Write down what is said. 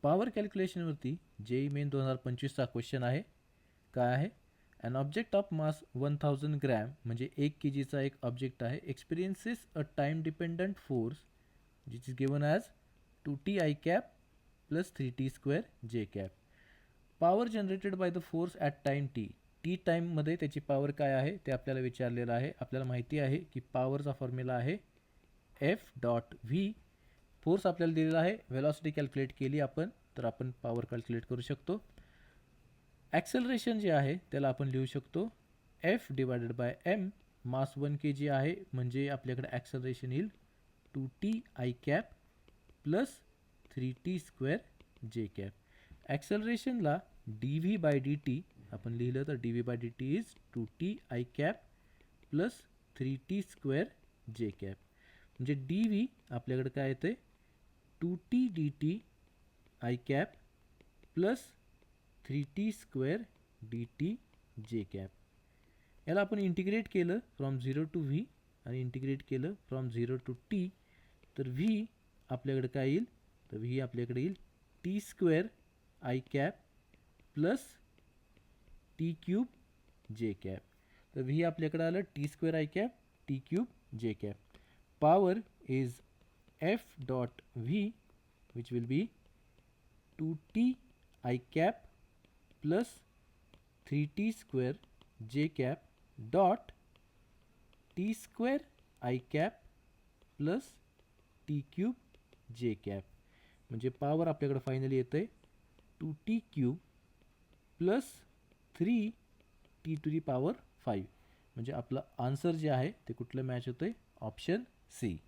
Power कॅल्क्युलेशनवरती JEE Main 2025चा question आहे. काय आहे? An object of mass 1000 gram म्हणजे 1 kgचा एक ऑब्जेक्ट आहे, experiences a time dependent force which is given as 2t I cap plus 3t square J cap. Power generated by the force at time T टाईममध्ये त्याची power काय आहे ते आपल्याला विचारलेलं आहे. आपल्याला माहिती आहे की पॉवरचा फॉर्म्युला आहे F.V. फोर्स आपल्याला दिलेला आहे, वेलॉसिटी कॅल्क्युलेट केली आपण, तर आपण पॉवर कॅल्क्युलेट करू शकतो. ॲक्सेलरेशन जे आहे त्याला आपण लिहू शकतो F divided by M. Mass 1 kg आहे म्हणजे आपल्याकडे ॲक्सेलरेशन येईल 2t I cap plus 3t square J cap. ॲक्सेलरेशनला dv बाय dt आपण लिहिलं तर dv by dt is 2t I cap plus 3t square J cap. म्हणजे dv आपल्याकडे काय येते 2t dt I cap plus 3t square dt J cap. याला आपण इंटिग्रेट केलं फ्रॉम 0 टू v आणि इंटिग्रेट केलं फ्रॉम 0 टू t, तर v आपल्याकडे काय येईल, तर v आपल्याकडे येईल t square I cap plus t cube J cap. तर v आपल्याकडे आलं t square I cap t cube J cap. Power is F dot v which will be 2t I cap plus 3t square J cap dot t square I cap plus t cube J cap. म्हणजे power आपल्याकडे finally येतं आहे 2t cube plus 3t to the power 5. म्हणजे आपलं answer जे आहे ते कुठलं मॅच होतं आहे, ऑप्शन सी.